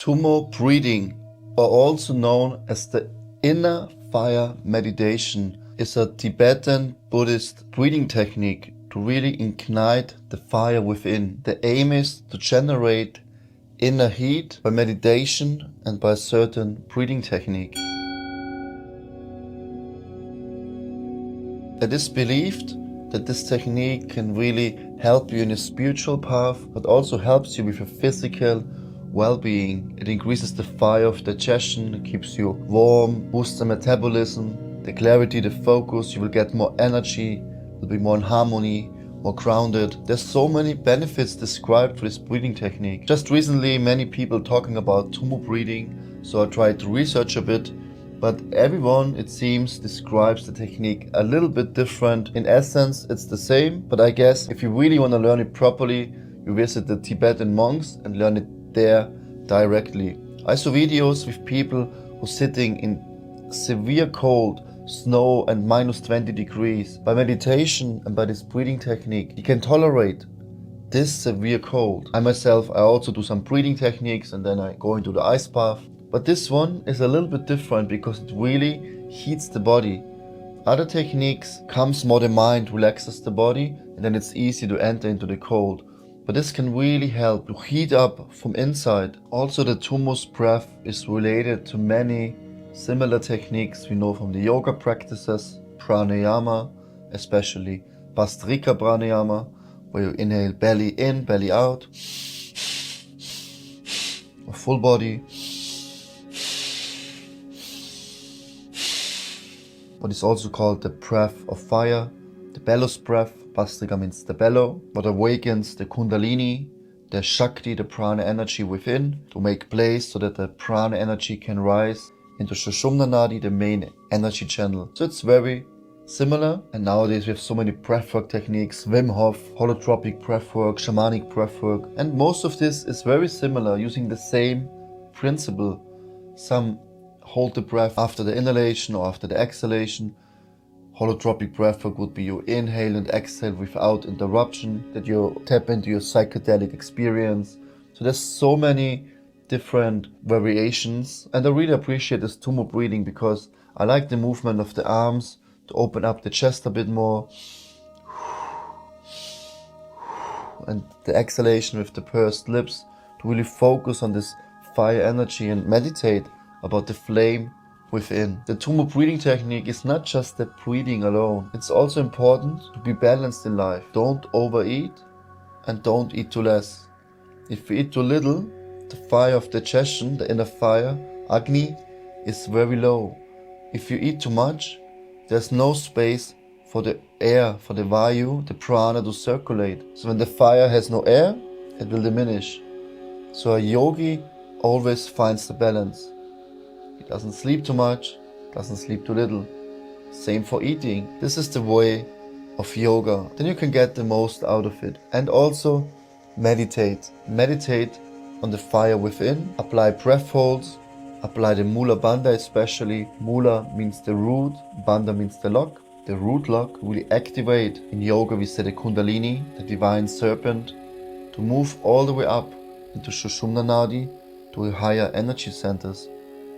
Tummo breathing, or also known as the inner fire meditation, is a Tibetan Buddhist breathing technique to really ignite the fire within. The aim is to generate inner heat by meditation and by a certain breathing technique. It is believed that this technique can really help you in a spiritual path, but also helps you with your physical well-being. It increases the fire of digestion, it keeps you warm, boosts the metabolism, the clarity, the focus. You will get more energy, will be more in harmony, more grounded. There's so many benefits described for this breathing technique. Just recently, many people talking about Tummo breathing, so I tried to research a bit. But everyone, it seems, describes the technique a little bit different. In essence, it's the same, but I guess if you really want to learn it properly, you visit the Tibetan monks and learn it there directly. I saw videos with people who sitting in severe cold, snow and -20 degrees. By meditation and by this breathing technique, you can tolerate this severe cold. I also do some breathing techniques and then I go into the ice bath. But this one is a little bit different because it really heats the body. Other techniques calms more the mind, relaxes the body, and then it's easy to enter into the cold. But this can really help to heat up from inside. Also, the Tummo's breath is related to many similar techniques we know from the yoga practices, pranayama, especially Bhastrika pranayama, where you inhale belly in, belly out, or full body. What is also called the breath of fire, the bellows breath. Bhastrika means the bellow, what awakens the kundalini, the shakti, the prana energy within, to make place so that the prana energy can rise into Sushumna Nadi, the main energy channel. So it's very similar, and nowadays we have so many breathwork techniques, Wim Hof, holotropic breathwork, shamanic breathwork, and most of this is very similar, using the same principle. Some hold the breath after the inhalation or after the exhalation. Holotropic breathwork would be you inhale and exhale without interruption, that you tap into your psychedelic experience. So there's so many different variations, and I really appreciate this Tummo breathing because I like the movement of the arms to open up the chest a bit more, and the exhalation with the pursed lips to really focus on this fire energy and meditate about the flame within. The Tummo breathing technique is not just the breathing alone. It's also important to be balanced in life. Don't overeat and don't eat too less. If you eat too little, the fire of digestion, the inner fire, Agni, is very low. If you eat too much, there's no space for the air, for the Vayu, the prana to circulate. So when the fire has no air, it will diminish. So a yogi always finds the balance. He doesn't sleep too much, doesn't sleep too little. Same for eating. This is the way of yoga. Then you can get the most out of it. And also meditate. Meditate on the fire within. Apply breath holds. Apply the Mula Bandha especially. Mula means the root, Bandha means the lock. The root lock really activate. In yoga we say the kundalini, the divine serpent, to move all the way up into Sushumna Nadi, to higher energy centers.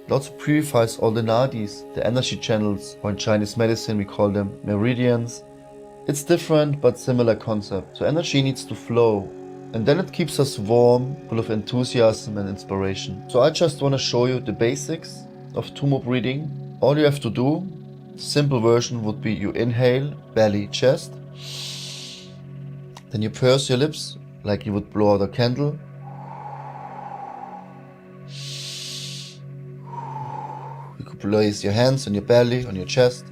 It also purifies all the nadis, the energy channels, or in Chinese medicine we call them meridians. It's different but similar concept. So energy needs to flow, and then it keeps us warm, full of enthusiasm and inspiration. So I just want to show you the basics of Tummo breathing. All you have to do, the simple version would be you inhale, belly, chest. Then you purse your lips like you would blow out a candle. Place your hands on your belly, on your chest.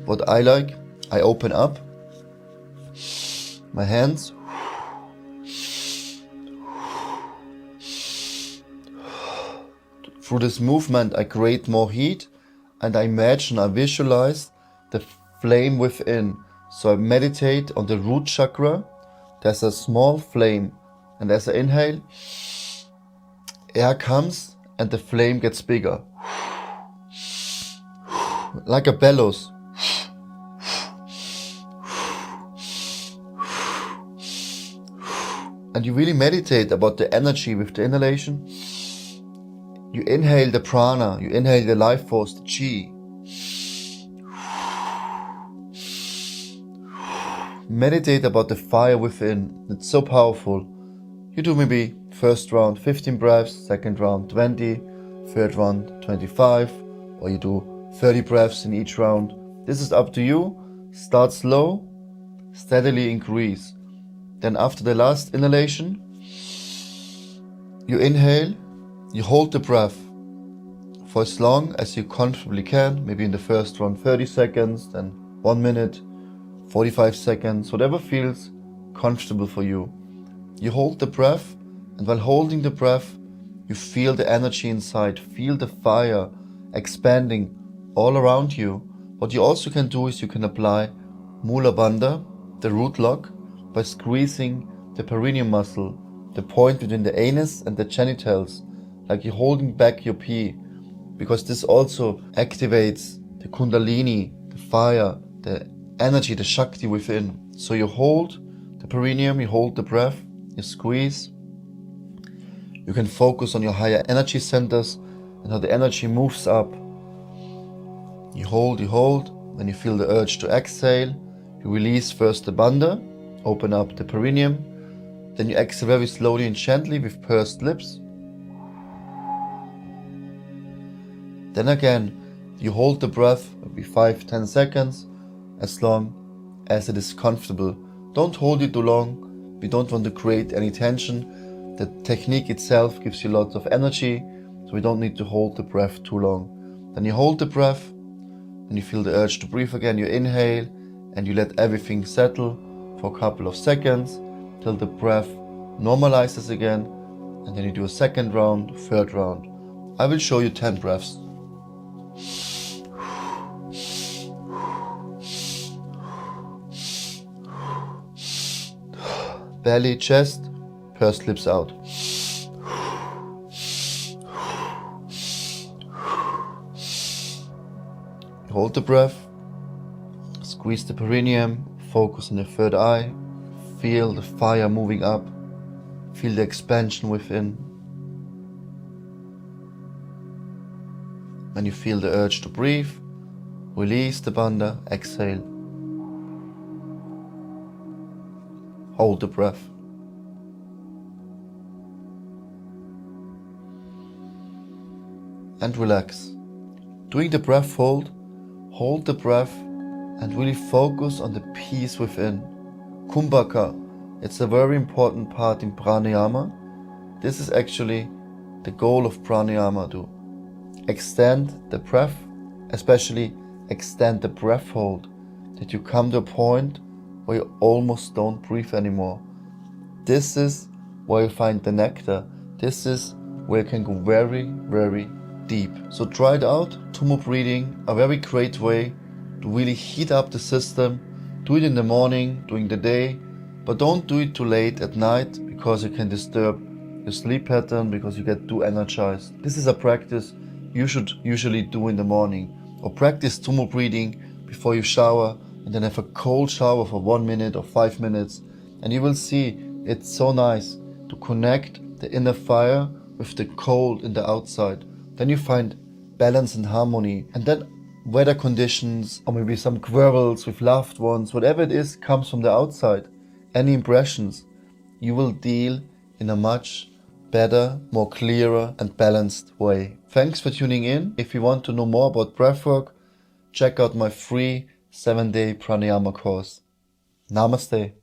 What I like, I open up my hands. Through this movement I create more heat, and I imagine, I visualize the flame within. So I meditate on the root chakra. There's a small flame, and as I inhale, air comes and the flame gets bigger. Like a bellows. and you really meditate about the energy with the inhalation. You inhale the prana, you inhale the life force, the chi. Meditate about the fire within. It's so powerful. You do maybe first round 15 breaths, second round 20, third round 25, or you do 30 breaths in each round. This is up to you. Start slow, steadily increase. Then after the last inhalation, you inhale, you hold the breath for as long as you comfortably can. Maybe in the first round 30 seconds, then 1 minute, 45 seconds, whatever feels comfortable for you. You hold the breath, and while holding the breath, you feel the energy inside, feel the fire expanding all around you. What you also can do is you can apply Mula Bandha, the root lock, by squeezing the perineum muscle, the point between the anus and the genitals, like you're holding back your pee, because this also activates the kundalini, the fire, the energy, the Shakti within. So you hold the perineum, you hold the breath, you squeeze. You can focus on your higher energy centers and how the energy moves up. You hold. When you feel the urge to exhale, you release first the bandha, open up the perineum. Then you exhale very slowly and gently with pursed lips. Then again, you hold the breath, maybe 5-10 seconds, as long as it is comfortable. Don't hold it too long. We don't want to create any tension. The technique itself gives you lots of energy, so we don't need to hold the breath too long. Then you hold the breath, and you feel the urge to breathe again. You inhale, and you let everything settle for a couple of seconds till the breath normalizes again, and then you do a second round, third round. I will show you 10 breaths. Belly, chest, pursed lips out. Hold the breath, squeeze the perineum, focus on the third eye, feel the fire moving up, feel the expansion within. When you feel the urge to breathe, release the bandha, exhale. Hold the breath. And relax. Doing the breath hold the breath and really focus on the peace within. Kumbhaka, it's a very important part in pranayama. This is actually the goal of pranayama, to extend the breath, especially extend the breath hold, that you come to a point where you almost don't breathe anymore. This is where you find the nectar. This is where you can go very, very deep. So try it out. Tummo breathing, a very great way to really heat up the system. Do it in the morning, during the day, but don't do it too late at night, because it can disturb your sleep pattern, because you get too energized. This is a practice you should usually do in the morning, or practice Tummo breathing before you shower, and then have a cold shower for 1 minute or 5 minutes, and you will see it's so nice to connect the inner fire with the cold in the outside. Then you find balance and harmony, and then weather conditions or maybe some quarrels with loved ones, whatever it is, comes from the outside. Any impressions, you will deal in a much better, more clearer and balanced way. Thanks for tuning in. If you want to know more about breathwork, check out my free 7-day pranayama course. Namaste.